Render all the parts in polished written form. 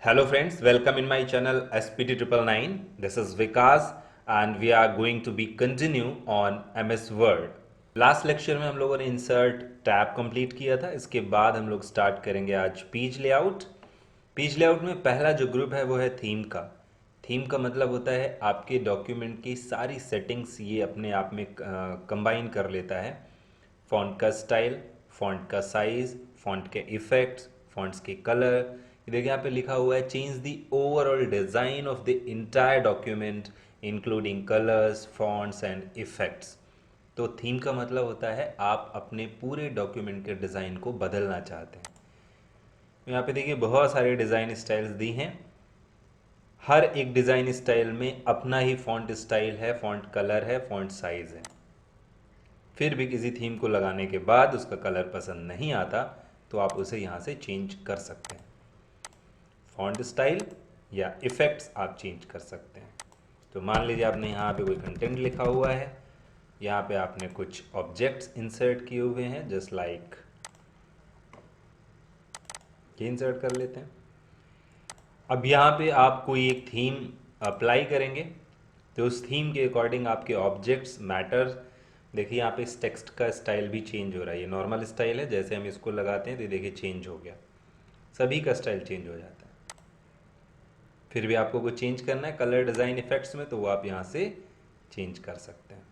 Hello friends, welcome in my channel SPT 999. This is Vikas and we are going to be continue on MS Word. Last lecture में हम लोगों ने insert tab complete किया था। इसके बाद हम लोग स्टार्ट करेंगे आज पेज लेआउट। पेज लेआउट में पहला जो ग्रुप है वो है थीम का। थीम का मतलब होता है आपके डॉक्यूमेंट की सारी सेटिंग्स ये अपने आप में कंबाइन कर लेता है। फॉन्ट का स्टाइल, फॉन्ट का साइज, फॉन्ट के इफेक्ट्स, फॉन्ट्स के कलर। ये देखिए यहाँ पे लिखा हुआ है change the overall design of the entire document including colours, fonts and effects. तो थीम का मतलब होता है आप अपने पूरे डॉक्यूमेंट के डिज़ाइन को बदलना चाहते हैं। यहाँ पे देखिए बहुत सारे डिज़ाइन स्टाइल्स दी हैं। हर एक डिज़ाइन स्टाइल में अपना ही फॉन्ट स्टाइल है, फॉन्ट कलर है, फॉन्ट साइज़ है। फिर भी किसी थीम को लगाने के बाद उसका कलर पसंद नहीं आता तो आप उसे यहाँ से चेंज कर सकते हैं। फॉन्ट स्टाइल या इफ़ेक्ट्स आप चेंज कर सकते हैं। तो मान लीजिए आपने यहाँ पे कोई कंटेंट लिखा हुआ है, यहाँ पे आपने कुछ ऑब्जेक्ट्स इंसर्ट किए हुए हैं, जस्ट लाइक ये इंसर्ट कर लेते हैं। अब यहाँ पे आप कोई एक थीम अप्लाई करेंगे तो उस थीम के अकॉर्डिंग आपके ऑब्जेक्ट्स मैटर। देखिए यहाँ पे इस टेक्स्ट का स्टाइल भी चेंज हो रहा है। ये नॉर्मल स्टाइल है, जैसे हम इसको लगाते हैं तो देखिए चेंज हो गया, सभी का स्टाइल चेंज हो जाता है। फिर भी आपको कुछ चेंज करना है कलर डिज़ाइन इफेक्ट्स में तो वो आप यहाँ से चेंज कर सकते हैं।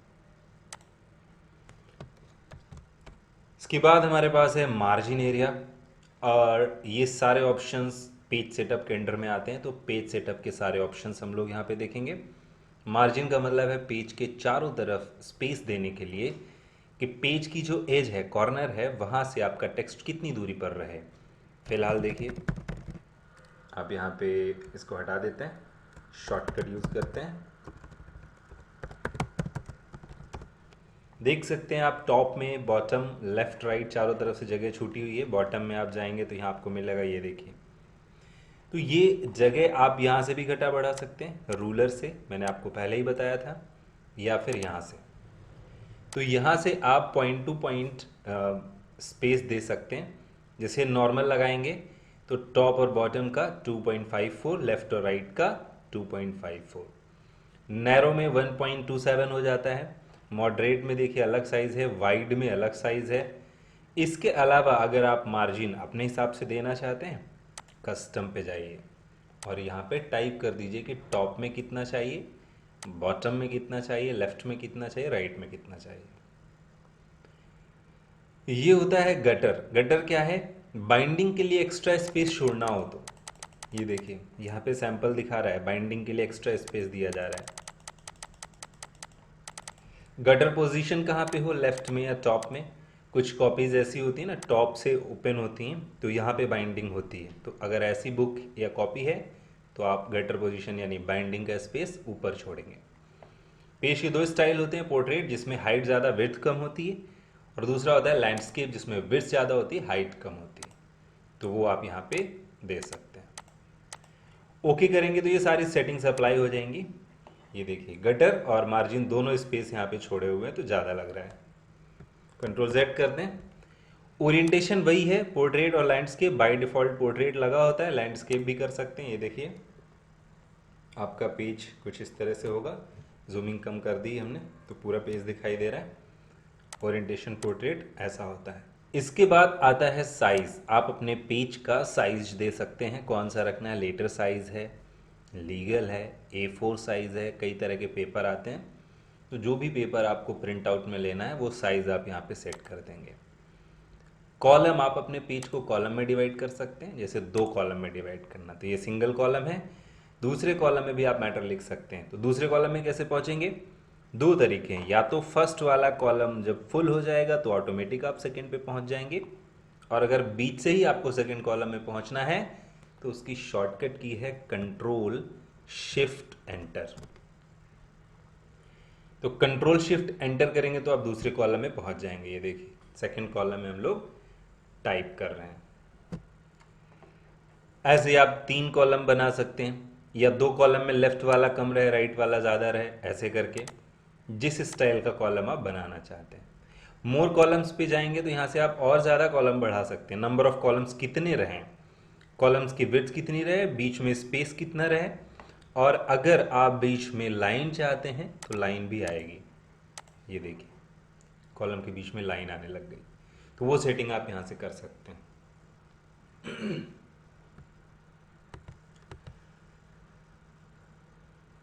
इसके बाद हमारे पास है मार्जिन एरिया और ये सारे ऑप्शंस पेज सेटअप के अंडर में आते हैं। तो पेज सेटअप के सारे ऑप्शंस हम लोग यहाँ पे देखेंगे। मार्जिन का मतलब है पेज के चारों तरफ स्पेस देने के लिए कि पेज की जो एज है, कॉर्नर है, वहाँ से आपका टेक्स्ट कितनी दूरी पर रहे। फिलहाल देखिए आप यहाँ पे इसको हटा देते हैं, शॉर्टकट यूज़ करते हैं। देख सकते हैं आप टॉप में, बॉटम, लेफ्ट, राइट चारों तरफ से जगह छूटी हुई है। बॉटम में आप जाएंगे तो यहाँ आपको मिलेगा, ये देखिए। तो ये जगह आप यहाँ से भी घटा बढ़ा सकते हैं रूलर से, मैंने आपको पहले ही बताया था, या फिर यहाँ से। तो यहाँ से आप पॉइंट टू पॉइंट स्पेस दे सकते हैं। जैसे नॉर्मल लगाएंगे तो टॉप और बॉटम का 2.54, लेफ्ट और राइट का 2.54, नैरो में 1.27 हो जाता है। मॉडरेट में देखिए अलग साइज़ है, वाइड में अलग साइज़ है। इसके अलावा अगर आप मार्जिन अपने हिसाब से देना चाहते हैं, कस्टम पे जाइए और यहाँ पे टाइप कर दीजिए कि टॉप में कितना चाहिए, बॉटम में कितना चाहिए, लेफ्ट में कितना चाहिए, राइट में कितना चाहिए। ये होता है गटर। गटर क्या है? बाइंडिंग के लिए एक्स्ट्रा स्पेस छोड़ना हो तो ये देखिए यहाँ पे सैंपल दिखा रहा है, बाइंडिंग के लिए एक्स्ट्रा स्पेस दिया जा रहा है। गटर पोजीशन कहाँ पे हो, लेफ्ट में या टॉप में। कुछ कॉपीज ऐसी होती है ना, टॉप से ओपन होती हैं तो यहाँ पे बाइंडिंग होती है। तो अगर ऐसी बुक या कॉपी है तो आप गटर पोजीशन यानी बाइंडिंग का स्पेस ऊपर छोड़ेंगे। पेज के दो स्टाइल होते हैं, पोर्ट्रेट जिसमें हाइट ज़्यादा विड्थ कम होती है, और दूसरा होता है लैंडस्केप जिसमें विड्थ ज़्यादा होती है, हाइट कम होती है। तो वो आप यहाँ पे दे सकते हैं। ओके करेंगे तो ये सारी सेटिंग्स अप्लाई हो जाएंगी। ये देखिए गटर और मार्जिन दोनों स्पेस यहाँ पे छोड़े हुए हैं तो ज़्यादा लग रहा है। कंट्रोल Z कर दें। ओरिएंटेशन वही है, पोर्ट्रेट और लैंडस्केप। बाय डिफ़ॉल्ट पोर्ट्रेट लगा होता है, लैंडस्केप भी कर सकते हैं। ये देखिए आपका पेज कुछ इस तरह से होगा। जूमिंग कम कर दी हमने तो पूरा पेज दिखाई दे रहा है। ओरिएंटेशन पोर्ट्रेट ऐसा होता है। इसके बाद आता है साइज़। आप अपने पेज का साइज दे सकते हैं, कौन सा रखना है। लेटर साइज़ है, लीगल है, A4 साइज़ है, कई तरह के पेपर आते हैं। तो जो भी पेपर आपको प्रिंट आउट में लेना है वो साइज़ आप यहाँ पे सेट कर देंगे। कॉलम, आप अपने पेज को कॉलम में डिवाइड कर सकते हैं। जैसे 2 कॉलम में डिवाइड करना, तो ये सिंगल कॉलम है। दूसरे कॉलम में भी आप मैटर लिख सकते हैं। तो दूसरे कॉलम में कैसे पहुँचेंगे? 2 तरीके हैं। या तो फर्स्ट वाला कॉलम जब फुल हो जाएगा तो ऑटोमेटिक आप सेकंड पे पहुँच जाएंगे, और अगर बीच से ही आपको सेकंड कॉलम में पहुँचना है तो उसकी शॉर्टकट की है कंट्रोल शिफ्ट एंटर। तो कंट्रोल शिफ्ट एंटर करेंगे तो आप दूसरे कॉलम में पहुंच जाएंगे। ये देखिए सेकंड कॉलम में हम लोग टाइप कर रहे हैं। ऐसे आप 3 कॉलम बना सकते हैं, या 2 कॉलम में लेफ्ट वाला कम रहे, राइट वाला ज़्यादा रहे, ऐसे करके जिस स्टाइल का कॉलम आप बनाना चाहते हैं। मोर कॉलम्स पे जाएंगे तो यहाँ से आप और ज़्यादा कॉलम बढ़ा सकते हैं। नंबर ऑफ कॉलम्स कितने रहें, कॉलम्स की विड्थ कितनी रहे, बीच में स्पेस कितना रहे, और अगर आप बीच में लाइन चाहते हैं तो लाइन भी आएगी। ये देखिए कॉलम के बीच में लाइन आने लग गई, तो वो सेटिंग आप यहाँ से कर सकते हैं।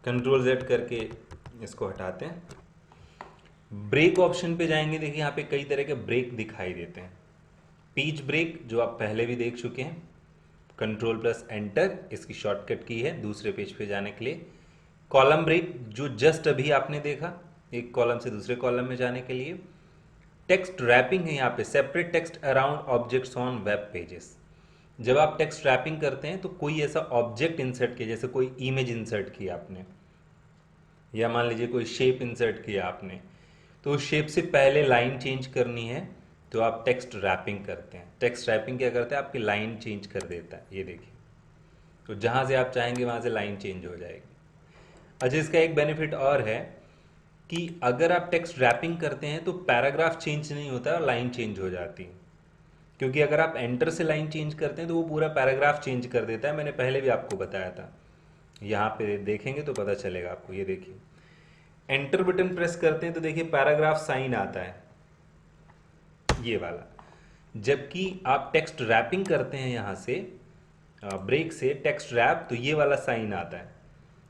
कंट्रोल Z करके इसको हटाते हैं। ब्रेक ऑप्शन पे जाएंगे, देखिए यहाँ पे कई तरह के ब्रेक दिखाई देते हैं। पेज ब्रेक जो आप पहले भी देख चुके हैं, कंट्रोल प्लस एंटर इसकी शॉर्टकट की है दूसरे पेज पे जाने के लिए। कॉलम ब्रेक जो जस्ट अभी आपने देखा, एक कॉलम से दूसरे कॉलम में जाने के लिए। टेक्स्ट रैपिंग है यहाँ पे, separate text around objects on web pages. जब आप टेक्स्ट रैपिंग करते हैं तो कोई ऐसा ऑब्जेक्ट इंसर्ट किया, जैसे कोई इमेज इंसर्ट किया आपने, या मान लीजिए कोई शेप इंसर्ट किया आपने, तो उस शेप से पहले लाइन चेंज करनी है तो आप टेक्स्ट रैपिंग करते हैं। टेक्स्ट रैपिंग क्या करता है, आपकी लाइन चेंज कर देता है। ये देखिए, तो जहाँ से आप चाहेंगे वहाँ से लाइन चेंज हो जाएगी। अच्छा, इसका एक बेनिफिट और है कि अगर आप टेक्स्ट रैपिंग करते हैं तो पैराग्राफ चेंज नहीं होता है और लाइन चेंज हो जाती है। क्योंकि अगर आप एंटर से लाइन चेंज करते हैं तो वो पूरा पैराग्राफ चेंज कर देता है। मैंने पहले भी आपको बताया था, यहाँ पे देखेंगे तो पता चलेगा आपको। ये देखिए, एंटर बटन प्रेस करते हैं तो देखिए पैराग्राफ साइन आता है, ये वाला। जबकि आप टेक्स्ट रैपिंग करते हैं यहाँ से ब्रेक से टेक्स्ट रैप, तो ये वाला साइन आता है।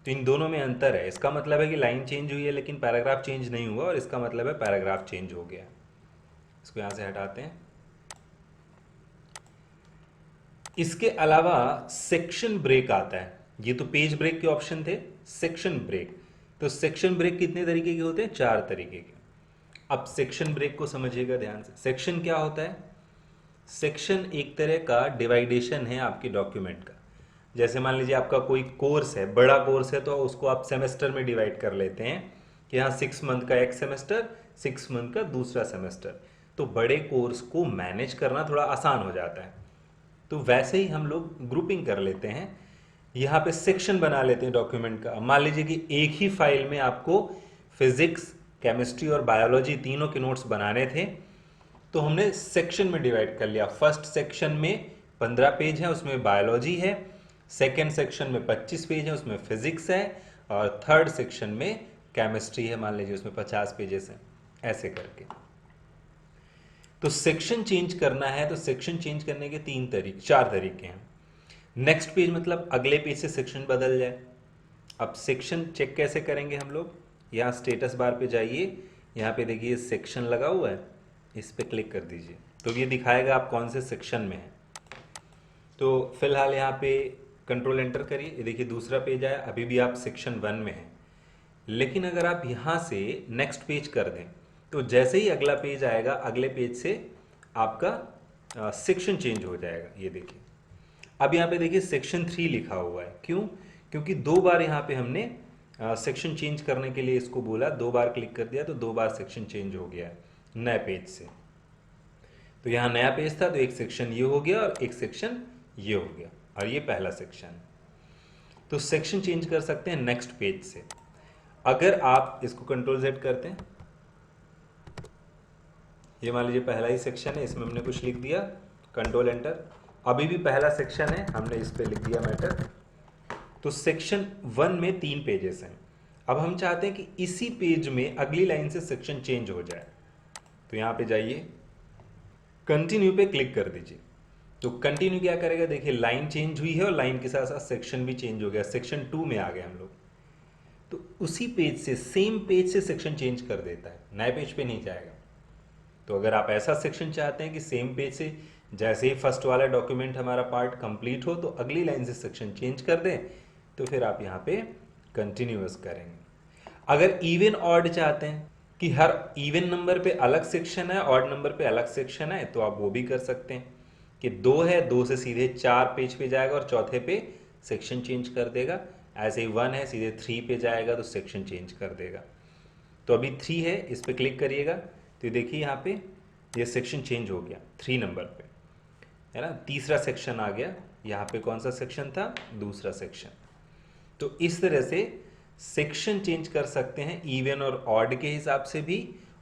तो इन दोनों में अंतर है। इसका मतलब है कि लाइन चेंज हुई है लेकिन पैराग्राफ चेंज नहीं हुआ, और इसका मतलब है पैराग्राफ चेंज हो गया। इसको यहाँ से हटाते हैं। इसके अलावा सेक्शन ब्रेक आता है। ये तो पेज ब्रेक के ऑप्शन थे, सेक्शन ब्रेक। तो सेक्शन ब्रेक कितने तरीके के होते हैं, 4 तरीके के। अब सेक्शन ब्रेक को समझिएगा ध्यान से। सेक्शन क्या होता है, सेक्शन एक तरह का डिवाइडेशन है आपके डॉक्यूमेंट का। जैसे मान लीजिए आपका कोई कोर्स है, बड़ा कोर्स है, तो उसको आप सेमेस्टर में डिवाइड कर लेते हैं कि हाँ 6 मंथ का एक सेमेस्टर, 6 मंथ का दूसरा सेमेस्टर। तो बड़े कोर्स को मैनेज करना थोड़ा आसान हो जाता है। तो वैसे ही हम लोग ग्रुपिंग कर लेते हैं, यहाँ पे सेक्शन बना लेते हैं डॉक्यूमेंट का। मान लीजिए कि एक ही फाइल में आपको फिजिक्स, केमिस्ट्री और बायोलॉजी तीनों के नोट्स बनाने थे, तो हमने सेक्शन में डिवाइड कर लिया। फर्स्ट सेक्शन में 15 पेज है, उसमें बायोलॉजी है। सेकेंड सेक्शन में 25 पेज है, उसमें फिजिक्स है। और थर्ड सेक्शन में केमिस्ट्री है, मान लीजिए उसमें 50 पेजेस हैं, ऐसे करके। तो सेक्शन चेंज करना है तो सेक्शन चेंज करने के 4 तरीके हैं। नेक्स्ट पेज मतलब अगले पेज से सेक्शन बदल जाए। अब सेक्शन चेक कैसे करेंगे हम लोग, यहाँ स्टेटस बार पे जाइए, यहाँ पे देखिए सेक्शन लगा हुआ है, इस पे क्लिक कर दीजिए तो ये दिखाएगा आप कौन से सेक्शन में हैं। तो फिलहाल यहाँ पे कंट्रोल एंटर करिए, ये देखिए दूसरा पेज आया। अभी भी आप सेक्शन 1 में हैं, लेकिन अगर आप यहाँ से नेक्स्ट पेज कर दें तो जैसे ही अगला पेज आएगा, अगले पेज से आपका सेक्शन चेंज हो जाएगा। ये देखिए, अब यहाँ पे देखिए सेक्शन 3 लिखा हुआ है। क्यों, क्योंकि 2 बार यहाँ पे हमने सेक्शन चेंज करने के लिए इसको बोला, 2 बार क्लिक कर दिया तो 2 बार सेक्शन चेंज हो गया है नए पेज से। तो यहाँ नया पेज था तो एक सेक्शन ये हो गया और एक सेक्शन ये हो गया, और ये पहला सेक्शन। तो सेक्शन चेंज कर सकते हैं नेक्स्ट पेज से। अगर आप इसको कंट्रोल Z करते हैं, ये मान लीजिए पहला ही सेक्शन है, इसमें हमने कुछ लिख दिया, कंट्रोल एंटर। अभी भी पहला सेक्शन है, हमने इस पे लिख दिया मैटर। तो सेक्शन 1 में 3 पेजेस हैं। अब हम चाहते हैं कि इसी पेज में अगली लाइन से सेक्शन चेंज हो जाए, तो यहाँ पे जाइए, कंटिन्यू पे क्लिक कर दीजिए। तो कंटिन्यू क्या करेगा, देखिए लाइन चेंज हुई है और लाइन के साथ साथ सेक्शन भी चेंज हो गया। सेक्शन 2 में आ गए हम लोग। तो उसी पेज से, सेम पेज से सेक्शन चेंज कर देता है, नए पेज पे नहीं जाएगा। तो अगर आप ऐसा सेक्शन चाहते हैं कि सेम पेज से जैसे ही फर्स्ट वाला डॉक्यूमेंट हमारा पार्ट कंप्लीट हो तो अगली लाइन से सेक्शन चेंज कर दें, तो फिर आप यहाँ पे कंटिन्यूअस करेंगे। अगर इवन ऑड चाहते हैं कि हर इवन नंबर पे अलग सेक्शन है, ऑड नंबर पे अलग सेक्शन है, तो आप वो भी कर सकते हैं कि 2 है, 2 से सीधे 4 पेज पे जाएगा और चौथे पे सेक्शन चेंज कर देगा। ऐसे ही 1 है, सीधे 3 पे जाएगा तो सेक्शन चेंज कर देगा। तो अभी 3 है, इस पे क्लिक करिएगा तो देखिए यहाँ पे ये सेक्शन चेंज हो गया 3 नंबर पे, है ना। तीसरा सेक्शन आ गया, यहाँ पे कौन सा सेक्शन था, दूसरा सेक्शन। तो इस तरह से सेक्शन चेंज कर सकते हैं इवन और ऑड के हिसाब से भी,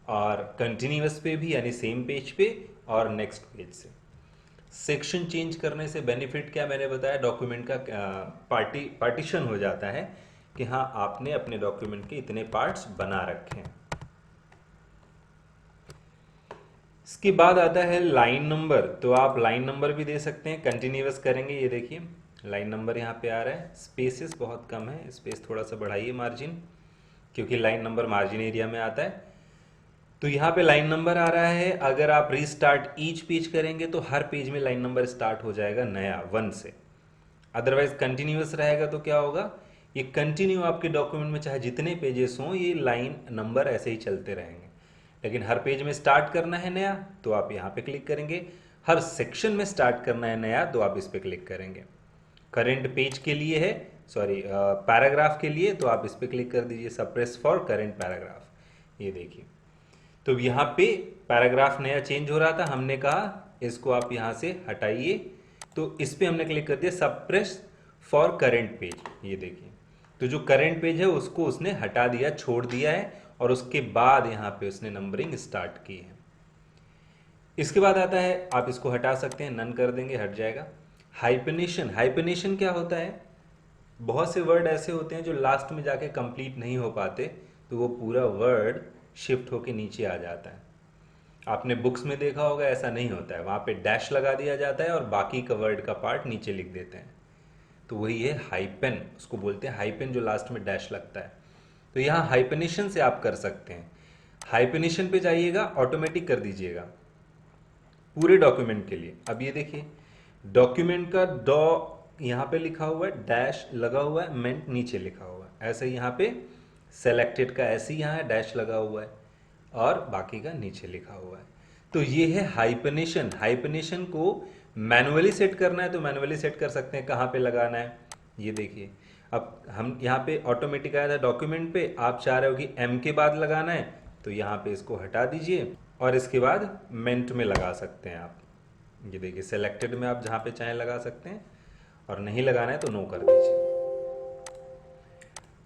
और कंटिन्यूअस पे भी, यानी सेम पेज पे और नेक्स्ट पेज से। सेक्शन चेंज करने से बेनिफिट क्या मैंने बताया, डॉक्यूमेंट का पार्टीशन हो जाता है कि हाँ आपने अपने डॉक्यूमेंट के इतने पार्ट्स बना रखे हैं। इसके बाद आता है लाइन नंबर। तो आप लाइन नंबर भी दे सकते हैं, कंटिन्यूअस करेंगे। ये देखिए लाइन नंबर यहाँ पे आ रहा है, स्पेसेस बहुत कम है, स्पेस थोड़ा सा बढ़ाइए मार्जिन, क्योंकि लाइन नंबर मार्जिन एरिया में आता है। तो यहाँ पे लाइन नंबर आ रहा है। अगर आप रीस्टार्ट ईच पेज करेंगे तो हर पेज में लाइन नंबर स्टार्ट हो जाएगा नया 1 से। अदरवाइज कंटिन्यूअस रहेगा तो क्या होगा, ये कंटिन्यू आपके डॉक्यूमेंट में चाहे जितने पेजेस हों ये लाइन नंबर ऐसे ही चलते रहेंगे। लेकिन हर पेज में स्टार्ट करना है नया तो आप यहाँ पे क्लिक करेंगे, हर सेक्शन में स्टार्ट करना है नया तो आप इस पर क्लिक करेंगे। करेंट पेज के लिए है, सॉरी पैराग्राफ के लिए, तो आप इस पर क्लिक कर दीजिए, सप्रेस फॉर करेंट पैराग्राफ। ये देखिए तो यहाँ पे पैराग्राफ नया चेंज हो रहा था, हमने कहा इसको आप यहाँ से हटाइए, तो इस पे हमने क्लिक कर दिया सप्रेस फॉर करेंट पेज। ये देखिए तो जो करेंट पेज है उसको उसने हटा दिया, छोड़ दिया है, और उसके बाद यहाँ पे उसने नंबरिंग स्टार्ट की है। इसके बाद आता है, आप इसको हटा सकते हैं, नन कर देंगे, हट जाएगा। हाइपनेशन, हाइपनेशन क्या होता है, बहुत से वर्ड ऐसे होते हैं जो लास्ट में जाके कंप्लीट नहीं हो पाते, तो वो पूरा वर्ड शिफ्ट होके नीचे आ जाता है। आपने बुक्स में देखा होगा ऐसा नहीं होता है, वहाँ पे डैश लगा दिया जाता है और बाकी का वर्ड का पार्ट नीचे लिख देते हैं, तो वही है हाइपन, उसको बोलते हैं हाइपन, जो लास्ट में डैश लगता है। तो यहाँ हाइपनेशन से आप कर सकते हैं। हाइपनेशन पे जाइएगा, ऑटोमेटिक कर दीजिएगा पूरे डॉक्यूमेंट के लिए। अब ये देखिए डॉक्यूमेंट का डॉ यहाँ पे लिखा हुआ है, डैश लगा हुआ है, मेंट नीचे लिखा हुआ है, ऐसे यहाँ पे सेलेक्टेड का ऐसे यहाँ है, डैश लगा हुआ है, और बाकी का नीचे लिखा हुआ है। तो ये है हाइपनेशन। हाइपनेशन को मैनुअली सेट करना है तो मैनुअली सेट कर सकते हैं, कहाँ पे लगाना है ये देखिए। अब हम यहाँ पे ऑटोमेटिक आया था डॉक्यूमेंट पे, आप चाह रहे हो कि एम के बाद लगाना है तो यहाँ पे इसको हटा दीजिए और इसके बाद मेंट में लगा सकते हैं आप। ये देखिए सेलेक्टेड में आप जहाँ पे चाहें लगा सकते हैं, और नहीं लगाना है तो नो कर दीजिए।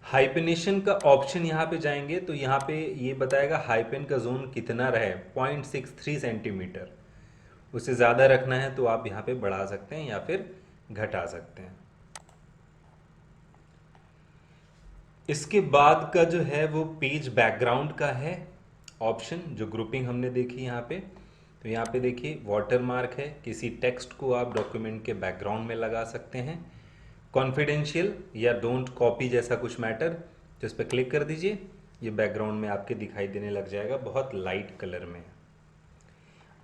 हाइपनेशन का ऑप्शन यहाँ पे जाएंगे तो यहाँ पे ये बताएगा हाइपन का जोन कितना रहे, 0.63 सेंटीमीटर। उससे ज़्यादा रखना है तो आप यहाँ पे बढ़ा सकते हैं या फिर घटा सकते हैं। इसके बाद का जो है वो पेज बैकग्राउंड का है ऑप्शन, जो ग्रुपिंग हमने देखी यहाँ पे। तो यहाँ पे देखिए वाटर मार्क है, किसी टेक्स्ट को आप डॉक्यूमेंट के बैकग्राउंड में लगा सकते हैं। कॉन्फिडेंशियल या डोंट कॉपी जैसा कुछ मैटर, तो इस पर क्लिक कर दीजिए, ये बैकग्राउंड में आपके दिखाई देने लग जाएगा, बहुत लाइट कलर में।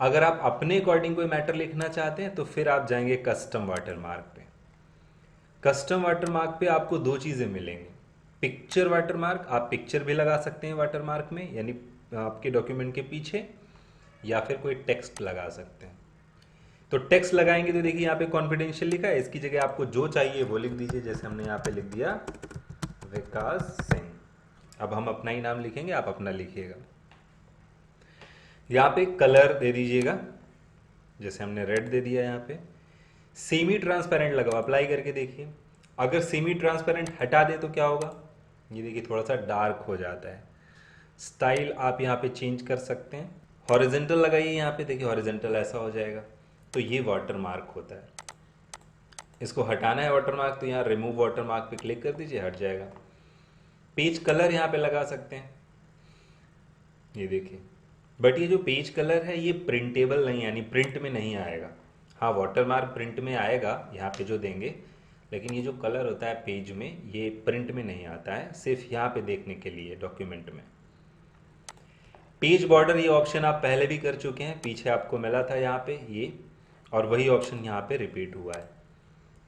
अगर आप अपने अकॉर्डिंग कोई मैटर लिखना चाहते हैं तो फिर आप जाएंगे कस्टम वाटरमार्क पे। कस्टम वाटरमार्क पे आपको दो चीज़ें मिलेंगी, पिक्चर वाटरमार्क, आप पिक्चर भी लगा सकते हैं वाटरमार्क में, यानी आपके डॉक्यूमेंट के पीछे, या फिर कोई टेक्स्ट लगा सकते हैं। तो टेक्स्ट लगाएंगे तो देखिए यहाँ पे कॉन्फिडेंशियल लिखा है, इसकी जगह आपको जो चाहिए वो लिख दीजिए, जैसे हमने यहाँ पे लिख दिया विकास सिंह। अब हम अपना ही नाम लिखेंगे, आप अपना लिखिएगा। यहाँ पे कलर दे दीजिएगा, जैसे हमने रेड दे दिया यहाँ पे। सेमी ट्रांसपेरेंट लगाओ, अप्लाई करके देखिए। अगर सेमी ट्रांसपेरेंट हटा दे तो क्या होगा, ये देखिए थोड़ा सा डार्क हो जाता है। स्टाइल आप यहाँ पे चेंज कर सकते हैं, हॉरिजेंटल लगाइए यहाँ पे, देखिए हॉरिजेंटल ऐसा हो जाएगा। तो ये वाटर मार्क होता है। इसको हटाना है वाटर मार्क तो यहाँ रिमूव वाटर मार्क पे क्लिक कर दीजिए, हट जाएगा। पेज कलर यहाँ पे लगा सकते हैं, ये देखिए। बट ये जो पेज कलर है ये प्रिंटेबल नहीं है, यानी प्रिंट में नहीं आएगा। हाँ वाटर मार्क प्रिंट में आएगा यहाँ पे जो देंगे, लेकिन ये जो कलर होता है पेज में ये प्रिंट में नहीं आता है, सिर्फ यहाँ पे देखने के लिए डॉक्यूमेंट में। पेज बॉर्डर ये ऑप्शन आप पहले भी कर चुके हैं, पीछे आपको मिला था यहाँ पे ये, और वही ऑप्शन यहाँ पे रिपीट हुआ है।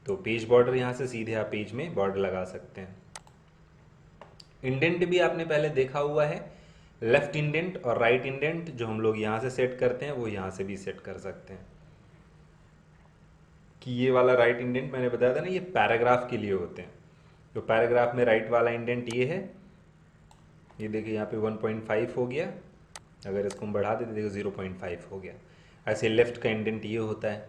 तो पेज बॉर्डर यहाँ से सीधे आप पेज में बॉर्डर लगा सकते हैं। इंडेंट भी आपने पहले देखा हुआ है, लेफ्ट इंडेंट और राइट इंडेंट जो हम लोग यहाँ से सेट करते हैं वो यहाँ से भी सेट कर सकते हैं। कि ये वाला राइट इंडेंट मैंने बताया था ना, ये पैराग्राफ के लिए होते हैं। तो पैराग्राफ में राइट वाला इंडेंट ये है, ये देखिए यहाँ पे 1.5 हो गया, अगर इसको हम बढ़ा देते देखो 0.5 हो गया। ऐसे लेफ्ट का इंडेंट ये होता है।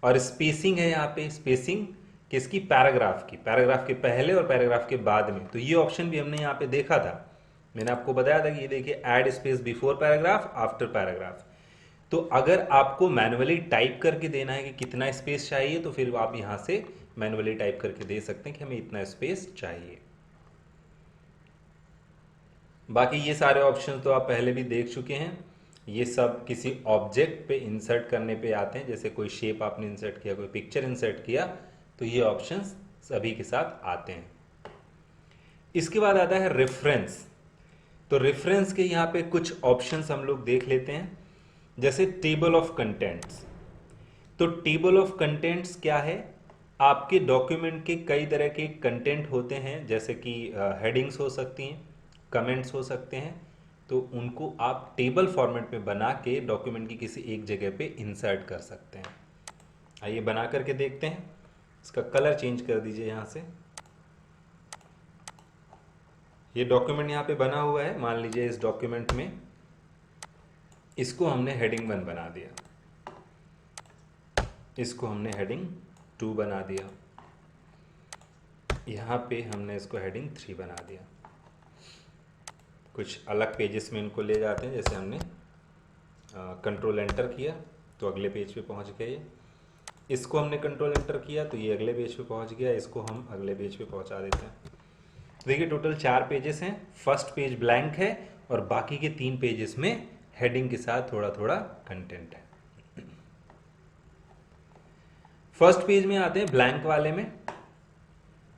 और स्पेसिंग है यहाँ पे, स्पेसिंग किसकी, पैराग्राफ की, पैराग्राफ के पहले और पैराग्राफ के बाद में। तो ये ऑप्शन भी हमने यहाँ पे देखा था, मैंने आपको बताया था कि ये देखिए add space before paragraph after paragraph. तो अगर आपको मैनुअली टाइप करके देना है कि कितना स्पेस चाहिए, तो फिर आप यहाँ से मैनुअली टाइप करके दे सकते हैं कि हमें इतना स्पेस चाहिए। बाकी ये सारे ऑप्शन तो आप पहले भी देख चुके हैं। ये सब किसी ऑब्जेक्ट पे इंसर्ट करने पे आते हैं, जैसे कोई शेप आपने इंसर्ट किया, कोई पिक्चर इंसर्ट किया, तो ये ऑप्शंस सभी के साथ आते हैं। इसके बाद आता है रेफरेंस। तो रेफरेंस के यहाँ पे कुछ ऑप्शंस हम लोग देख लेते हैं, जैसे टेबल ऑफ कंटेंट्स। तो टेबल ऑफ कंटेंट्स क्या है? आपके डॉक्यूमेंट के कई तरह के कंटेंट होते हैं, जैसे कि हेडिंग्स हो सकती हैं, कमेंट्स हो सकते हैं, तो उनको आप टेबल फॉर्मेट में बना के डॉक्यूमेंट की किसी एक जगह पे इंसर्ट कर सकते हैं। आइए बना करके देखते हैं। इसका कलर चेंज कर दीजिए यहाँ से। ये डॉक्यूमेंट यहाँ पे बना हुआ है, मान लीजिए इस डॉक्यूमेंट में इसको हमने हेडिंग 1 बना दिया, इसको हमने हेडिंग 2 बना दिया, यहाँ पे हमने इसको हेडिंग 3 बना दिया। कुछ अलग पेजेस में इनको ले जाते हैं, जैसे हमने कंट्रोल एंटर किया तो अगले पेज पे पहुँच गए, इसको हमने कंट्रोल एंटर किया तो ये अगले पेज पे पहुँच गया, इसको हम अगले पेज पे पहुँचा देते हैं। देखिए टोटल 4 पेजेस हैं, फर्स्ट पेज ब्लैंक है और बाकी के 3 पेजेस में हेडिंग के साथ थोड़ा थोड़ा कंटेंट है। फर्स्ट पेज में आते हैं ब्लैंक वाले में,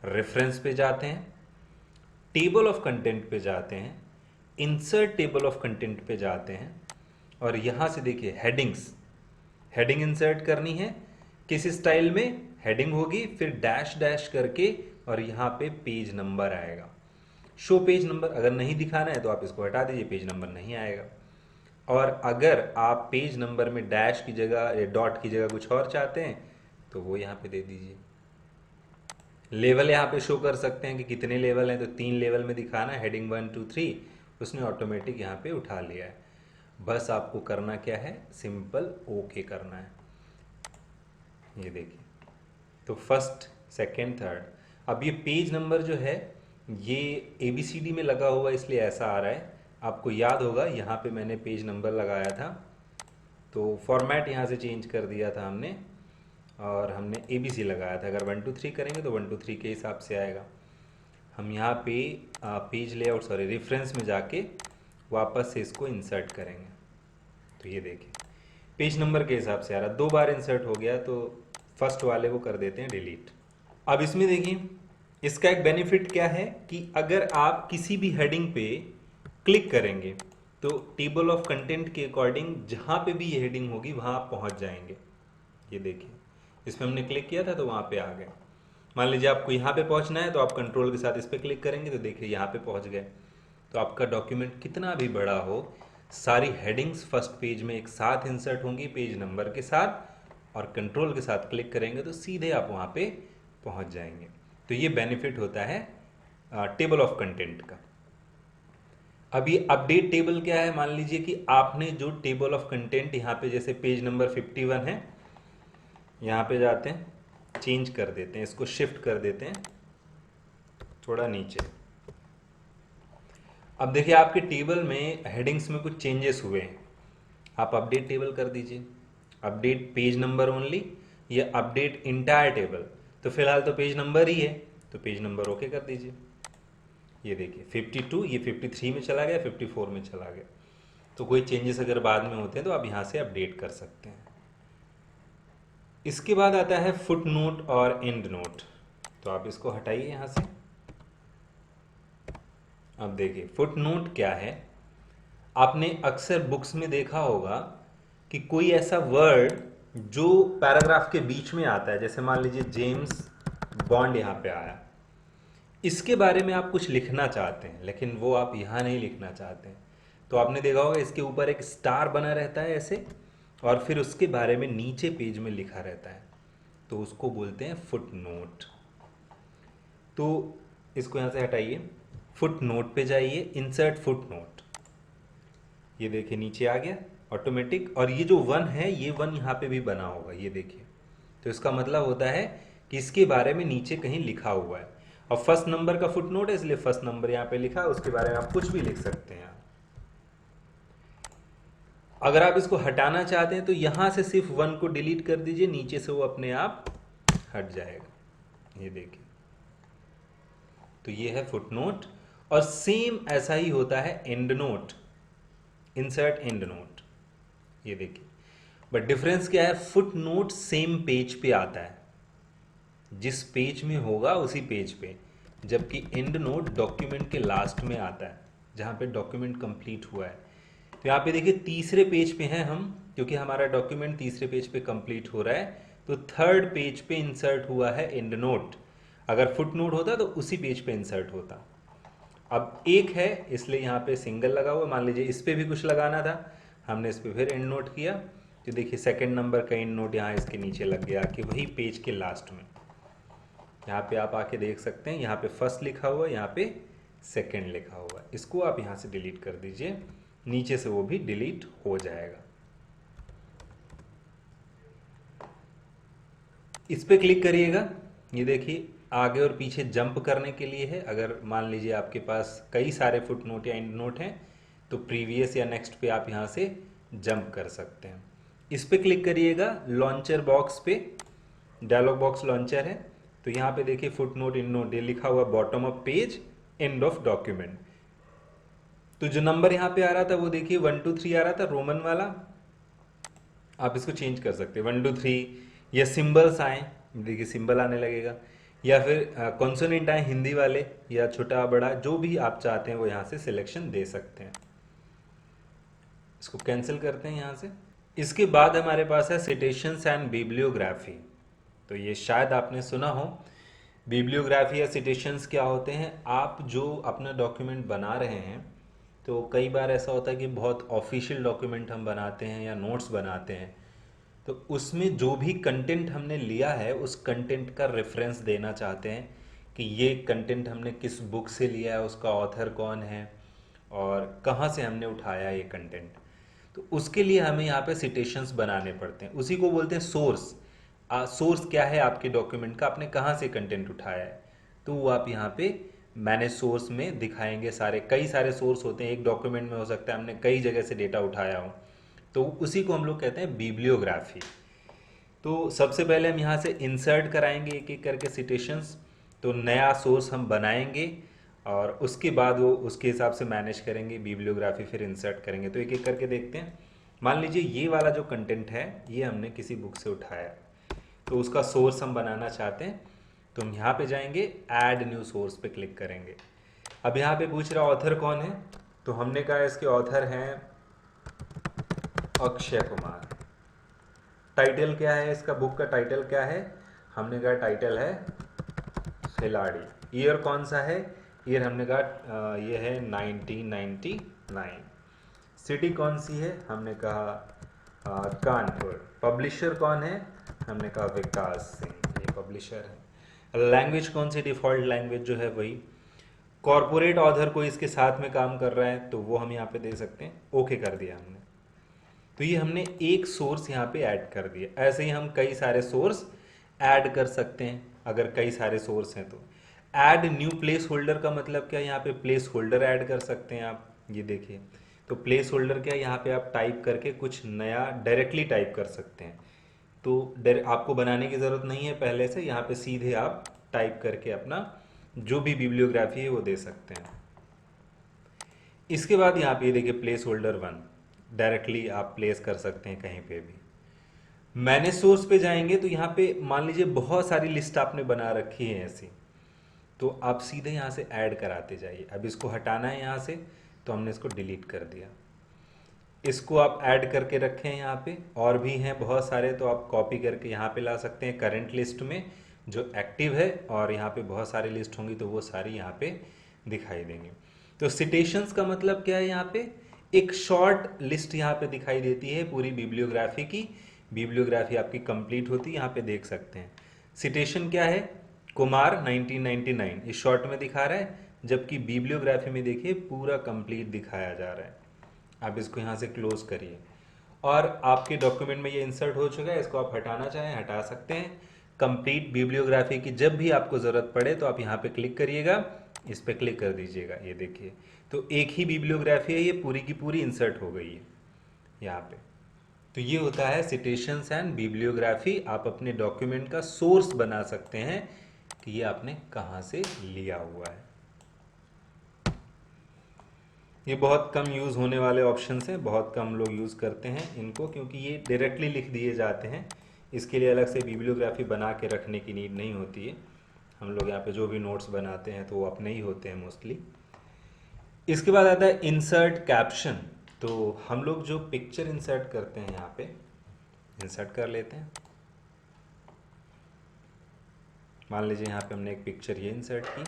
रेफरेंस पे जाते हैं, टेबल ऑफ कंटेंट पे जाते हैं, इंसर्ट टेबल ऑफ कंटेंट पे जाते हैं और यहां से देखिए हेडिंग्स, हेडिंग इंसर्ट करनी है, किस स्टाइल में हेडिंग होगी, फिर डैश डैश करके और यहाँ पे पेज नंबर आएगा। शो पेज नंबर अगर नहीं दिखाना है तो आप इसको हटा दीजिए, पेज नंबर नहीं आएगा। और अगर आप पेज नंबर में डैश की जगह या डॉट की जगह कुछ और चाहते हैं तो वो यहाँ पे दे दीजिए। लेवल यहाँ पे शो कर सकते हैं कि कितने लेवल हैं, तो 3 लेवल में दिखाना है, हेडिंग 1 2 3, उसने ऑटोमेटिक यहाँ पे उठा लिया है। बस आपको करना क्या है, सिंपल ओके करना है। ये देखिए, तो फर्स्ट सेकेंड थर्ड, अब ये पेज नंबर जो है ये ABCD में लगा हुआ इसलिए ऐसा आ रहा है। आपको याद होगा यहाँ पे मैंने पेज नंबर लगाया था, तो फॉर्मेट यहाँ से चेंज कर दिया था हमने और हमने ABC लगाया था। अगर 1 2 3 करेंगे तो 1 2 3 के हिसाब से आएगा। हम यहाँ पे पेज लेआउट सॉरी रेफरेंस में जाके वापस से इसको इंसर्ट करेंगे, तो ये देखिए पेज नंबर के हिसाब से आ रहा, 2 बार इंसर्ट हो गया, तो फर्स्ट वाले को कर देते हैं डिलीट। अब इसमें देखिए इसका एक बेनिफिट क्या है कि अगर आप किसी भी हेडिंग पे क्लिक करेंगे तो टेबल ऑफ कंटेंट के अकॉर्डिंग जहाँ पे भी ये हेडिंग होगी वहाँ आप पहुँच जाएंगे। ये देखिए इसमें हमने क्लिक किया था तो वहाँ पे आ गए। मान लीजिए आपको यहाँ पे पहुँचना है तो आप कंट्रोल के साथ इस पर क्लिक करेंगे तो देखिए यहाँ पे पहुँच गए। तो आपका डॉक्यूमेंट कितना भी बड़ा हो, सारी हेडिंग्स फर्स्ट पेज में एक साथ इंसर्ट होंगी पेज नंबर के साथ, और कंट्रोल के साथ क्लिक करेंगे तो सीधे आप वहाँ पे पहुँच जाएंगे। तो ये बेनिफिट होता है टेबल ऑफ कंटेंट का। अब ये अपडेट टेबल क्या है, मान लीजिए कि आपने जो टेबल ऑफ कंटेंट यहाँ पे जैसे पेज नंबर 51 है, यहाँ पे जाते हैं, चेंज कर देते हैं, इसको शिफ्ट कर देते हैं थोड़ा नीचे। अब देखिए आपके टेबल में हेडिंग्स में कुछ चेंजेस हुए हैं, आप अपडेट टेबल कर दीजिए, अपडेट पेज नंबर ओनली या अपडेट इंटायर टेबल। तो फिलहाल तो पेज नंबर ही है, तो पेज नंबर ओके कर दीजिए। ये देखिए 52 ये 53 में चला गया, 54 में चला गया। तो कोई चेंजेस अगर बाद में होते हैं तो आप यहाँ से अपडेट कर सकते हैं। इसके बाद आता है फुट नोट और एंड नोट, तो आप इसको हटाइए यहाँ से। अब देखिए फुट नोट क्या है, आपने अक्सर बुक्स में देखा होगा कि कोई ऐसा वर्ड जो पैराग्राफ के बीच में आता है, जैसे मान लीजिए जेम्स बॉन्ड यहाँ पे आया, इसके बारे में आप कुछ लिखना चाहते हैं लेकिन वो आप यहाँ नहीं लिखना चाहते हैं, तो आपने देखा होगा इसके ऊपर एक स्टार बना रहता है ऐसे, और फिर उसके बारे में नीचे पेज में लिखा रहता है, तो उसको बोलते हैं फुट नोट। तो इसको यहाँ से हटाइए, फुट नोट पे जाइए, इंसर्ट फुट नोट, ये देखिए नीचे आ गया ऑटोमेटिक। और ये जो 1 है ये 1 यहाँ पे भी बना होगा, ये देखिए। तो इसका मतलब होता है कि इसके बारे में नीचे कहीं लिखा हुआ है, और फर्स्ट नंबर का फुट नोट है इसलिए फर्स्ट नंबर यहाँ पे लिखा है, उसके बारे में आप कुछ भी लिख सकते हैं। अगर आप इसको हटाना चाहते हैं तो यहाँ से सिर्फ 1 को डिलीट कर दीजिए, नीचे से वो अपने आप हट जाएगा। ये देखिए, तो ये है फुट नोट। और सेम ऐसा ही होता है and note, insert and note. ये देखिए, बट डिफरेंस क्या है, फुट नोट सेम पेज पे आता है, जिस पेज में होगा उसी पेज पे, जबकि एंड नोट डॉक्यूमेंट के लास्ट में आता है, जहाँ पे डॉक्यूमेंट कंप्लीट हुआ है। तो यहाँ पे देखिए तीसरे पेज पे हैं हम, क्योंकि हमारा डॉक्यूमेंट तीसरे पेज पे कंप्लीट हो रहा है, तो थर्ड पेज पे इंसर्ट हुआ है एंड नोट। अगर फुट नोट होता तो उसी पेज पे इंसर्ट होता। अब एक है इसलिए यहाँ पे सिंगल लगा हुआ। मान लीजिए इस पे भी कुछ लगाना था, हमने इस पे फिर एंड नोट किया, तो देखिए सेकंड नंबर का एंड नोट यहाँ इसके नीचे लग गया कि वही पेज के लास्ट में। यहाँ पे आप आके देख सकते हैं, यहाँ पे फर्स्ट लिखा हुआ है, यहाँ पे सेकंड लिखा हुआ है। इसको आप यहाँ से डिलीट कर दीजिए, नीचे से वो भी डिलीट हो जाएगा। इस पे क्लिक करिएगा, ये देखिए आगे और पीछे जंप करने के लिए है। अगर मान लीजिए आपके पास कई सारे फुट नोट या एंड नोट हैं तो प्रीवियस या नेक्स्ट पे आप यहाँ से जंप कर सकते हैं। इस पे क्लिक करिएगा, लॉन्चर बॉक्स पे, डायलॉग बॉक्स लॉन्चर है, तो यहाँ पे देखिए फुट नोट एंड नोट, ये लिखा हुआ bottom of page end of document. तो जो नंबर यहाँ पे आ रहा था वो देखिए 1 2 3 आ रहा था रोमन वाला, आप इसको चेंज कर सकते हैं 1 2 3, या सिंबल्स आए, देखिए सिंबल आने लगेगा, या फिर कॉन्सोनेंट आए हिंदी वाले, या छोटा बड़ा जो भी आप चाहते हैं वो यहाँ से सिलेक्शन दे सकते हैं। इसको कैंसिल करते हैं यहाँ से। इसके बाद हमारे पास है सिटेशंस एंड बिब्लियोग्राफी। तो ये शायद आपने सुना हो, बिब्लियोग्राफी या सिटेशंस क्या होते हैं। आप जो अपना डॉक्यूमेंट बना रहे हैं, तो कई बार ऐसा होता है कि बहुत ऑफिशियल डॉक्यूमेंट हम बनाते हैं या नोट्स बनाते हैं, तो उसमें जो भी कंटेंट हमने लिया है उस कंटेंट का रेफरेंस देना चाहते हैं कि ये कंटेंट हमने किस बुक से लिया है, उसका ऑथर कौन है और कहाँ से हमने उठाया ये कंटेंट। तो उसके लिए हमें यहाँ पे सिटेशंस बनाने पड़ते हैं, उसी को बोलते हैं सोर्स। सोर्स क्या है आपके डॉक्यूमेंट का, आपने कहाँ से कंटेंट उठाया है, तो वो आप यहाँ पे मैनेज सोर्स में दिखाएंगे। कई सारे सोर्स होते हैं, एक डॉक्यूमेंट में हो सकता है हमने कई जगह से डेटा उठाया हो, तो उसी को हम लोग कहते हैं बिब्लियोग्राफी। तो सबसे पहले हम यहाँ से इंसर्ट कराएंगे एक एक करके सिटेशंस, तो नया सोर्स हम बनाएंगे और उसके बाद वो उसके हिसाब से मैनेज करेंगे बिब्लियोग्राफी, फिर इंसर्ट करेंगे। तो एक एक करके देखते हैं। मान लीजिए ये वाला जो कंटेंट है ये हमने किसी बुक से उठाया, तो उसका सोर्स हम बनाना चाहते हैं, तो हम यहाँ पे जाएंगे, ऐड न्यू सोर्स पे क्लिक करेंगे। अब यहाँ पे पूछ रहा ऑथर कौन है, तो हमने कहा इसके ऑथर हैं अक्षय कुमार। टाइटल क्या है इसका, बुक का टाइटल क्या है, हमने कहा टाइटल है खिलाड़ी। ईयर कौन सा है, ईयर हमने कहा ये है 1999। सिटी कौन सी है, हमने कहा कानपुर। पब्लिशर कौन है, हमने कहा विकास सिंह, ये पब्लिशर है। लैंग्वेज कौन सी, डिफ़ॉल्ट लैंग्वेज जो है वही। कॉरपोरेट ऑथर कोई इसके साथ में काम कर रहा है तो वो हम यहाँ पे दे सकते हैं, ओके कर दिया हमने। तो ये हमने एक सोर्स यहाँ पे ऐड कर दिया। ऐसे ही हम कई सारे सोर्स ऐड कर सकते हैं, अगर कई सारे सोर्स हैं तो। ऐड न्यू प्लेस होल्डर का मतलब क्या है, यहाँ पे प्लेस होल्डर ऐड कर सकते हैं आप। ये देखिए, तो प्लेस होल्डर क्या है, यहाँ पे आप टाइप करके कुछ नया डायरेक्टली टाइप कर सकते हैं। तो आपको बनाने की ज़रूरत नहीं है पहले से, यहाँ पे सीधे आप टाइप करके अपना जो भी बिब्लियोग्राफी है वो दे सकते हैं। इसके बाद यहाँ पे देखिए प्लेस होल्डर 1 डायरेक्टली आप प्लेस कर सकते हैं कहीं पे भी। मैनेज सोर्स पे जाएंगे तो यहाँ पे मान लीजिए बहुत सारी लिस्ट आपने बना रखी है ऐसी, तो आप सीधे यहाँ से ऐड कराते जाइए। अब इसको हटाना है यहाँ से, तो हमने इसको डिलीट कर दिया। इसको आप ऐड करके रखें यहाँ पे, और भी हैं बहुत सारे, तो आप कॉपी करके यहाँ पे ला सकते हैं करंट लिस्ट में जो एक्टिव है, और यहाँ पे बहुत सारी लिस्ट होंगी तो वो सारी यहाँ पे दिखाई देंगी। तो सिटेशंस का मतलब क्या है, यहाँ पे एक शॉर्ट लिस्ट यहाँ पे दिखाई देती है पूरी बिब्लियोग्राफी की। बिब्लियोग्राफी आपकी कंप्लीट होती है, यहाँ पे देख सकते हैं। सिटेशन क्या है, कुमार 1999, इस शॉर्ट में दिखा रहा है, जबकि बिब्लियोग्राफी में देखिए पूरा कंप्लीट दिखाया जा रहा है। आप इसको यहाँ से क्लोज करिए, और आपके डॉक्यूमेंट में ये इंसर्ट हो चुका है। इसको आप हटाना चाहें हटा सकते हैं। कंप्लीट बिब्लियोग्राफी की जब भी आपको ज़रूरत पड़े तो आप यहाँ पे क्लिक करिएगा, इस पे क्लिक कर दीजिएगा। ये देखिए, तो एक ही बिब्लियोग्राफी है, ये पूरी की पूरी इंसर्ट हो गई है। यहाँ पे। तो ये होता है सिटेशंस एंड बिब्लियोग्राफी। आप अपने डॉक्यूमेंट का सोर्स बना सकते हैं कि ये आपने कहाँ से लिया हुआ है। ये बहुत कम यूज़ होने वाले ऑप्शंस हैं, बहुत कम लोग यूज़ करते हैं इनको, क्योंकि ये डायरेक्टली लिख दिए जाते हैं। इसके लिए अलग से बिब्लियोग्राफी बना के रखने की नीड नहीं होती है। हम लोग यहाँ पे जो भी नोट्स बनाते हैं तो वो अपने ही होते हैं मोस्टली। इसके बाद आता है इंसर्ट कैप्शन। तो हम लोग जो पिक्चर इंसर्ट करते हैं यहाँ पे इंसर्ट कर लेते हैं। मान लीजिए यहाँ पे हमने एक पिक्चर ये इंसर्ट की।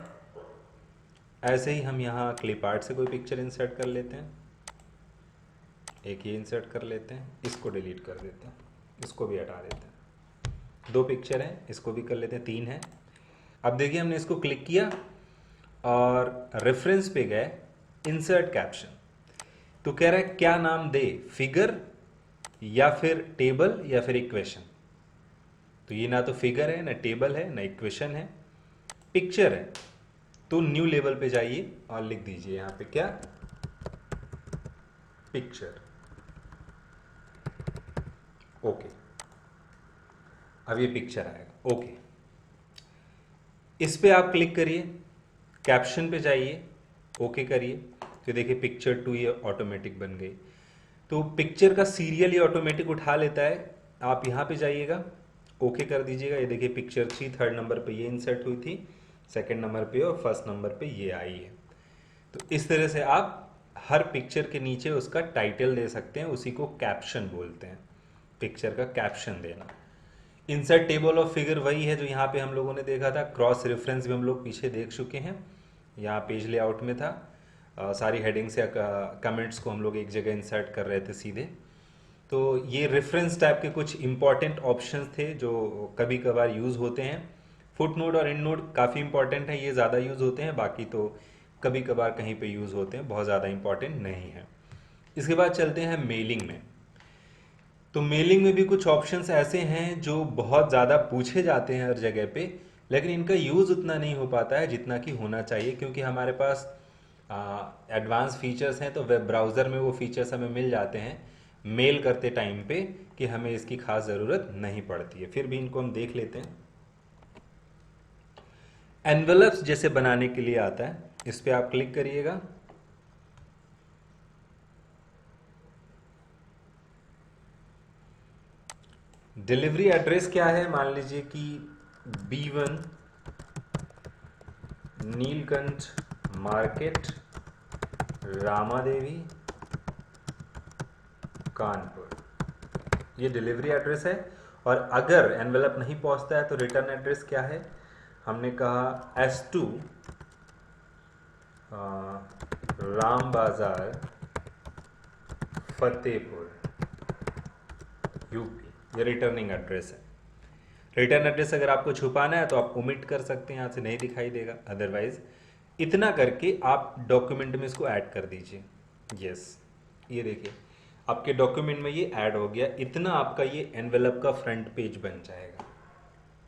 ऐसे ही हम यहाँ क्लिप आर्ट से कोई पिक्चर इंसर्ट कर लेते हैं। एक ये इंसर्ट कर लेते हैं, इसको डिलीट कर देते हैं, इसको भी हटा देते हैं। 2 पिक्चर हैं, इसको भी कर लेते हैं, 3 है। अब देखिए हमने इसको क्लिक किया और रेफरेंस पे गए, इंसर्ट कैप्शन। तो कह रहा है क्या नाम दे, फिगर या फिर टेबल या फिर इक्वेशन। तो ये ना तो फिगर है, ना टेबल है, ना इक्वेशन है, पिक्चर है। तो न्यू लेवल पे जाइए और लिख दीजिए यहाँ पे क्या, पिक्चर। ओके, अब ये पिक्चर आएगा। ओके, इस पे आप क्लिक करिए, कैप्शन पे जाइए, ओके करिए। तो देखिए पिक्चर 2 ये ऑटोमेटिक बन गई। तो पिक्चर का सीरियल ये ऑटोमेटिक उठा लेता है। आप यहाँ पे जाइएगा, ओके कर दीजिएगा। ये देखिए पिक्चर 3 3rd नंबर पे ये इंसर्ट हुई थी, 2nd नंबर पे और 1st नंबर पे ये आई है। तो इस तरह से आप हर पिक्चर के नीचे उसका टाइटल दे सकते हैं, उसी को कैप्शन बोलते हैं, पिक्चर का कैप्शन देना। इंसर्ट टेबल ऑफ फिगर वही है जो यहाँ पे हम लोगों ने देखा था, क्रॉस रेफरेंस भी हम लोग पीछे देख चुके हैं। यहाँ पेज लेआउट में था, सारी हेडिंग्स या कमेंट्स को हम लोग एक जगह इंसर्ट कर रहे थे सीधे। तो ये रेफरेंस टाइप के कुछ इंपॉर्टेंट ऑप्शंस थे जो कभी कभार यूज़ होते हैं। फुट नोट और एंड नोट काफ़ी इंपॉर्टेंट है, ये ज़्यादा यूज़ होते हैं, बाकी तो कभी कभार कहीं पे यूज़ होते हैं, बहुत ज़्यादा इंपॉर्टेंट नहीं है। इसके बाद चलते हैं मेलिंग में। तो मेलिंग में भी कुछ ऑप्शंस ऐसे हैं जो बहुत ज़्यादा पूछे जाते हैं हर जगह पे, लेकिन इनका यूज़ उतना नहीं हो पाता है जितना कि होना चाहिए, क्योंकि हमारे पास एडवांस फीचर्स हैं। तो वेब ब्राउज़र में वो फीचर्स हमें मिल जाते हैं मेल करते टाइम पे, कि हमें इसकी खास ज़रूरत नहीं पड़ती है। फिर भी इनको हम देख लेते हैं। एनवेलप्स जैसे बनाने के लिए आता है, इस पर आप क्लिक करिएगा। डिलीवरी एड्रेस क्या है, मान लीजिए कि B1 नीलकंठ मार्केट, रामादेवी, कानपुर, ये डिलीवरी एड्रेस है। और अगर एनवेलप नहीं पहुंचता है तो रिटर्न एड्रेस क्या है, हमने कहा S2 राम बाजार, फतेहपुर, यूपी, ये रिटर्निंग एड्रेस है। रिटर्न एड्रेस अगर आपको छुपाना है तो आप ओमिट कर सकते हैं, यहाँ से नहीं दिखाई देगा। अदरवाइज इतना करके आप डॉक्यूमेंट में इसको ऐड कर दीजिए। यस, ये देखिए आपके डॉक्यूमेंट में ये ऐड हो गया। इतना आपका ये एनवेलप का फ्रंट पेज बन जाएगा।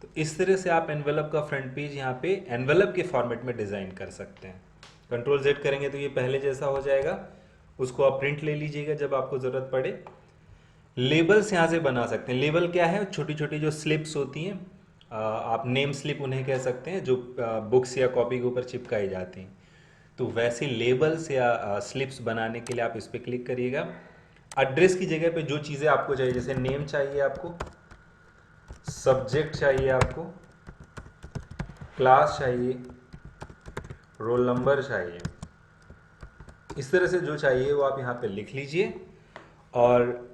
तो इस तरह से आप एनवेलप का फ्रंट पेज यहाँ पे एनवेलप के फॉर्मेट में डिज़ाइन कर सकते हैं। कंट्रोल Z करेंगे तो ये पहले जैसा हो जाएगा। उसको आप प्रिंट ले लीजिएगा जब आपको ज़रूरत पड़े। लेबल्स यहाँ से बना सकते हैं। लेबल क्या है, छोटी छोटी जो स्लिप्स होती हैं, आप नेम स्लिप उन्हें कह सकते हैं, जो बुक्स या कॉपी के ऊपर चिपकाई जाती हैं। तो वैसे लेबल्स या स्लिप्स बनाने के लिए आप इस पर क्लिक करिएगा। एड्रेस की जगह पे जो चीज़ें आपको चाहिए, जैसे नेम चाहिए आपको, सब्जेक्ट चाहिए आपको, क्लास चाहिए, रोल नंबर चाहिए, इस तरह से जो चाहिए वो आप यहाँ पे लिख लीजिए और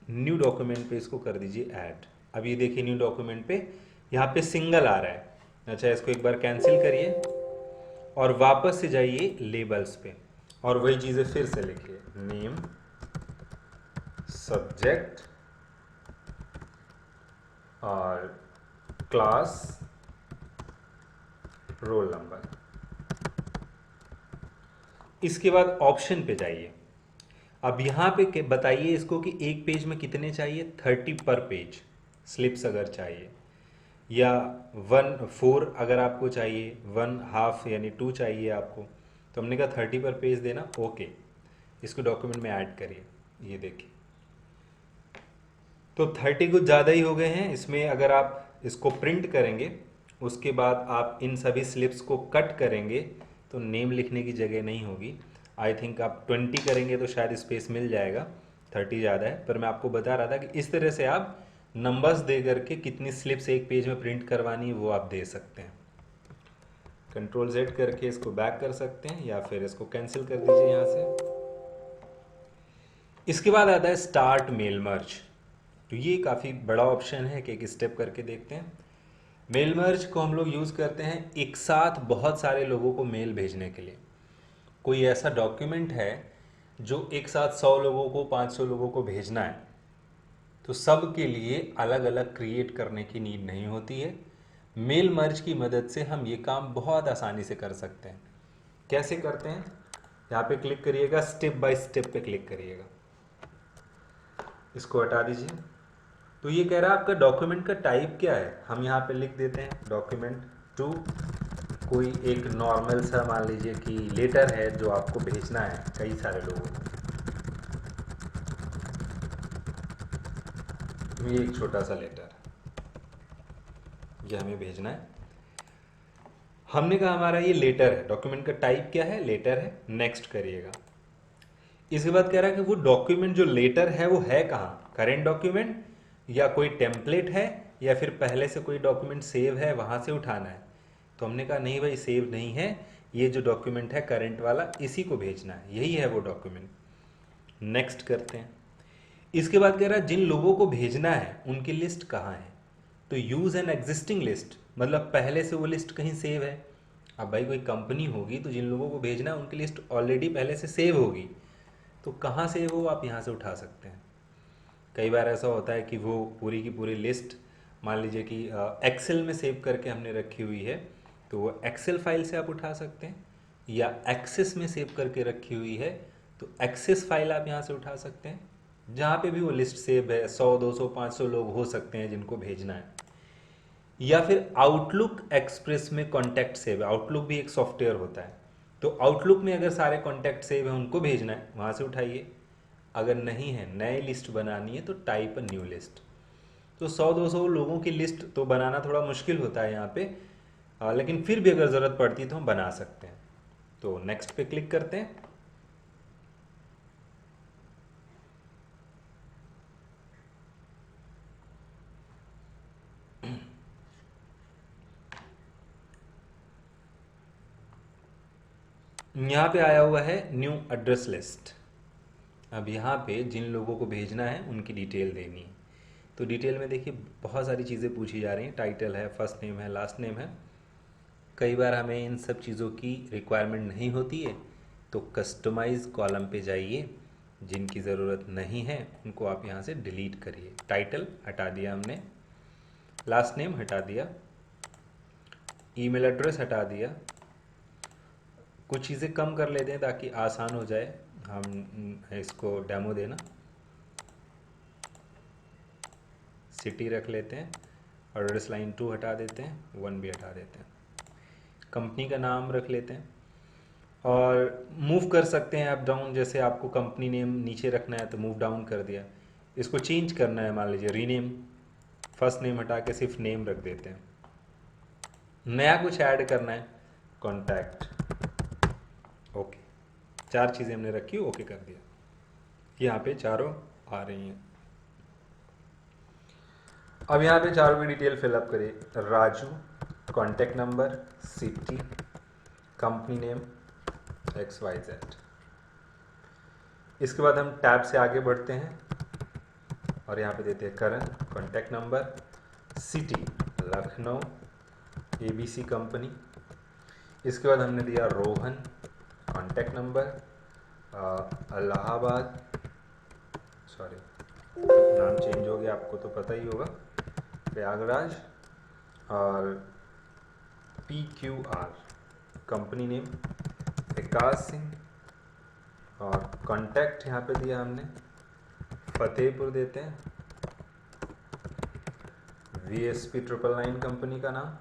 न्यू डॉक्यूमेंट पे इसको कर दीजिए ऐड। अब ये देखिए न्यू डॉक्यूमेंट पे यहाँ पे सिंगल आ रहा है। अच्छा, इसको एक बार कैंसिल करिए और वापस से जाइए लेबल्स पे और वही चीज़ें फिर से लिखिए, नेम, सब्जेक्ट और क्लास, रोल नंबर। इसके बाद ऑप्शन पे जाइए। अब यहाँ पे बताइए इसको कि एक पेज में कितने चाहिए, 30 पर पेज स्लिप्स अगर चाहिए, या 1/4 अगर आपको चाहिए, 1/2 यानी 2 चाहिए आपको। तो हमने कहा 30 पर पेज देना। ओके, इसको डॉक्यूमेंट में ऐड करिए। ये देखिए तो 30 कुछ ज़्यादा ही हो गए हैं। इसमें अगर आप इसको प्रिंट करेंगे, उसके बाद आप इन सभी स्लिप्स को कट करेंगे तो नेम लिखने की जगह नहीं होगी। आई थिंक आप 20 करेंगे तो शायद स्पेस मिल जाएगा, 30 ज़्यादा है। पर मैं आपको बता रहा था कि इस तरह से आप नंबर्स दे करके कितनी स्लिप्स एक पेज में प्रिंट करवानी है वो आप दे सकते हैं। कंट्रोल Z करके इसको बैक कर सकते हैं या फिर इसको कैंसिल कर दीजिए यहाँ से। इसके बाद आता है स्टार्ट मेल मर्ज। तो ये काफ़ी बड़ा ऑप्शन है कि एक स्टेप करके देखते हैं। मेल मर्ज को हम लोग यूज़ करते हैं एक साथ बहुत सारे लोगों को मेल भेजने के लिए। कोई ऐसा डॉक्यूमेंट है जो एक साथ 100 लोगों को 500 लोगों को भेजना है, तो सब के लिए अलग अलग क्रिएट करने की नीड नहीं होती है। मेल मर्ज की मदद से हम ये काम बहुत आसानी से कर सकते हैं। कैसे करते हैं, यहाँ पे क्लिक करिएगा, स्टेप बाय स्टेप पे क्लिक करिएगा, इसको हटा दीजिए। तो ये कह रहा है आपका डॉक्यूमेंट का टाइप क्या है। हम यहाँ पे लिख देते हैं डॉक्यूमेंट टू, कोई एक नॉर्मल सा मान लीजिए कि लेटर है जो आपको भेजना है कई सारे लोगों को। ये एक छोटा सा लेटर ये हमें भेजना है। हमने कहा हमारा ये लेटर है, डॉक्यूमेंट का टाइप क्या है, लेटर है। नेक्स्ट करिएगा। इसके बाद कह रहा है कि वो डॉक्यूमेंट जो लेटर है वो है कहाँ, करेंट डॉक्यूमेंट या कोई टेम्पलेट है या फिर पहले से कोई डॉक्यूमेंट सेव है वहाँ से उठाना है। तो हमने कहा नहीं भाई, सेव नहीं है, ये जो डॉक्यूमेंट है करंट वाला इसी को भेजना है, यही है वो डॉक्यूमेंट। नेक्स्ट करते हैं। इसके बाद कह रहा है जिन लोगों को भेजना है उनकी लिस्ट कहाँ है। तो यूज़ एन एग्जिस्टिंग लिस्ट, मतलब पहले से वो लिस्ट कहीं सेव है। अब भाई कोई कंपनी होगी तो जिन लोगों को भेजना है उनकी लिस्ट ऑलरेडी पहले से सेव होगी, तो कहाँ सेव हो, आप यहाँ से उठा सकते हैं। कई बार ऐसा होता है कि वो पूरी की पूरी लिस्ट मान लीजिए कि एक्सेल में सेव करके हमने रखी हुई है, तो वो एक्सेल फाइल से आप उठा सकते हैं, या एक्सेस में सेव करके रखी हुई है तो एक्सेस फाइल आप यहाँ से उठा सकते हैं। जहाँ पे भी वो लिस्ट सेव है, 100 200 500 लोग हो सकते हैं जिनको भेजना है। या फिर आउटलुक एक्सप्रेस में कॉन्टैक्ट सेव है, आउटलुक भी एक सॉफ्टवेयर होता है, तो आउटलुक में अगर सारे कॉन्टैक्ट सेव है उनको भेजना है वहाँ से उठाइए। अगर नहीं है, नए लिस्ट बनानी है तो टाइप अ न्यू लिस्ट। तो 100 200 लोगों की लिस्ट तो बनाना थोड़ा मुश्किल होता है यहाँ पे, लेकिन फिर भी अगर ज़रूरत पड़ती है तो हम बना सकते हैं। तो नेक्स्ट पे क्लिक करते हैं। यहाँ पे आया हुआ है न्यू एड्रेस लिस्ट। अब यहाँ पे जिन लोगों को भेजना है उनकी डिटेल देनी है। तो डिटेल में देखिए बहुत सारी चीज़ें पूछी जा रही हैं, टाइटल है, फर्स्ट नेम है, लास्ट नेम है। कई बार हमें इन सब चीज़ों की रिक्वायरमेंट नहीं होती है, तो कस्टमाइज कॉलम पे जाइए, जिनकी ज़रूरत नहीं है उनको आप यहाँ से डिलीट करिए। टाइटल हटा दिया हमने, लास्ट नेम हटा दिया, ईमेल एड्रेस हटा दिया। कुछ चीज़ें कम कर लेते हैं ताकि आसान हो जाए हम इसको डेमो देना। सिटी रख लेते हैं, और एड्रेस लाइन 2 हटा देते हैं, 1 भी हटा देते हैं। कंपनी का नाम रख लेते हैं और मूव कर सकते हैं अप डाउन, जैसे आपको कंपनी नेम नीचे रखना है तो मूव डाउन कर दिया। इसको चेंज करना है, मान लीजिए रीनेम, फर्स्ट नेम हटा के सिर्फ नेम रख देते हैं। नया कुछ ऐड करना है, कॉन्टैक्ट, ओके। 4 चीज़ें हमने रखी, ओके कर दिया। यहाँ पे चारों आ रही हैं। अब यहाँ पे चारों की डिटेल फिलअप करिए। Raju, contact number, city, company name XYZ। इसके बाद हम टैब से आगे बढ़ते हैं और यहाँ पे देते हैं Karan, contact number, city Lucknow, ABC company. इसके बाद हमने दिया Rohan, contact number Allahabad, sorry नाम चेंज हो गया, आपको तो पता ही होगा, प्रयागराज, और PQR कंपनी नेम विकास सिंह, और कॉन्टैक्ट यहाँ पे दिया हमने फतेहपुर, देते हैं VSP 999 कंपनी का नाम।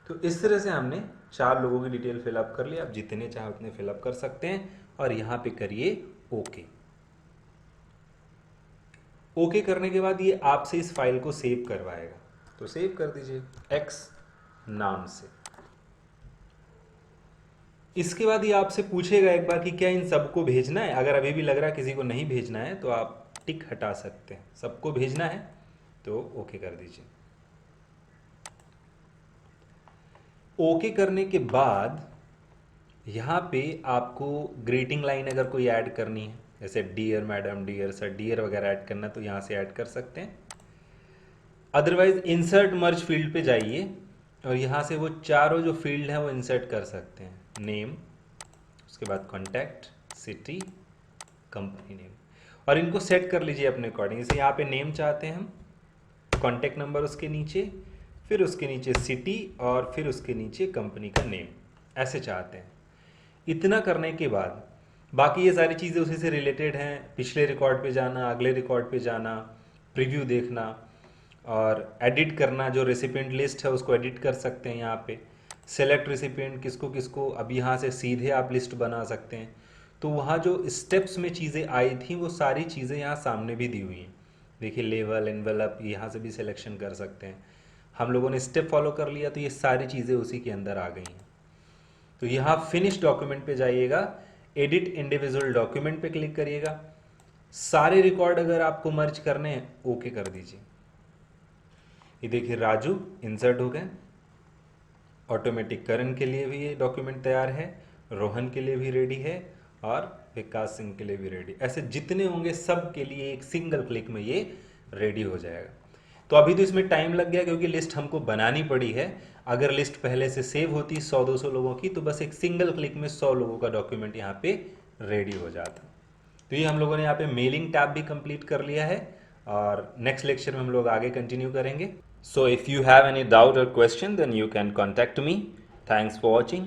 तो इस तरह से हमने 4 लोगों की डिटेल फिलअप कर ली। आप जितने चाहे उतने फिलअप कर सकते हैं और यहाँ पे करिए ओके। ओके करने के बाद ये आपसे इस फाइल को सेव करवाएगा, तो सेव कर दीजिए एक्स नाम से। इसके बाद ये आपसे पूछेगा एक बार कि क्या इन सबको भेजना है। अगर अभी भी लग रहा है किसी को नहीं भेजना है तो आप टिक हटा सकते हैं। सबको भेजना है तो ओके कर दीजिए। ओके करने के बाद यहाँ पे आपको ग्रीटिंग लाइन अगर कोई ऐड करनी है, जैसे dear madam, dear sir, dear वगैरह ऐड करना, तो यहाँ से ऐड कर सकते हैं। अदरवाइज इंसर्ट मर्ज फील्ड पे जाइए और यहाँ से वो चारों जो फील्ड हैं वो इंसर्ट कर सकते हैं। नेम, उसके बाद कॉन्टैक्ट, सिटी, कंपनी नेम, और इनको सेट कर लीजिए अपने अकॉर्डिंग। जैसे यहाँ पे नेम चाहते हैं हम, कॉन्टैक्ट नंबर उसके नीचे, फिर उसके नीचे सिटी, और फिर उसके नीचे कंपनी का नेम, ऐसे चाहते हैं। इतना करने के बाद बाकी ये सारी चीज़ें उसी से रिलेटेड हैं। पिछले रिकॉर्ड पे जाना, अगले रिकॉर्ड पे जाना, प्रीव्यू देखना और एडिट करना। जो रेसिपिएंट लिस्ट है उसको एडिट कर सकते हैं यहाँ पे। सेलेक्ट रेसिपिएंट, किसको किसको, अब यहाँ से सीधे आप लिस्ट बना सकते हैं। तो वहाँ जो स्टेप्स में चीज़ें आई थी वो सारी चीज़ें यहाँ सामने भी दी हुई हैं। देखिए लेवल, एनवेलप, यहाँ से भी सिलेक्शन कर सकते हैं। हम लोगों ने स्टेप फॉलो कर लिया तो ये सारी चीज़ें उसी के अंदर आ गई हैं। तो यहाँ फिनिश डॉक्यूमेंट पे जाइएगा, एडिट इंडिविजुअल डॉक्यूमेंट पे क्लिक करिएगा। सारे रिकॉर्ड अगर आपको मर्ज करने हैं ओके कर दीजिए। ये देखिए राजू इंसर्ट हो गए। ऑटोमेटिक करण के लिए भी ये डॉक्यूमेंट तैयार है, रोहन के लिए भी रेडी है, और विकास सिंह के लिए भी रेडी। ऐसे जितने होंगे सब के लिए एक सिंगल क्लिक में ये रेडी हो जाएगा। तो अभी तो इसमें टाइम लग गया क्योंकि लिस्ट हमको बनानी पड़ी है। अगर लिस्ट पहले से सेव होती 100-200 लोगों की तो बस एक सिंगल क्लिक में 100 लोगों का डॉक्यूमेंट यहाँ पे रेडी हो जाता। तो ये हम लोगों ने यहाँ पे मेलिंग टैब भी कंप्लीट कर लिया है, और नेक्स्ट लेक्चर में हम लोग आगे कंटिन्यू करेंगे। So if you have any doubt or question then you can contact me. Thanks for watching.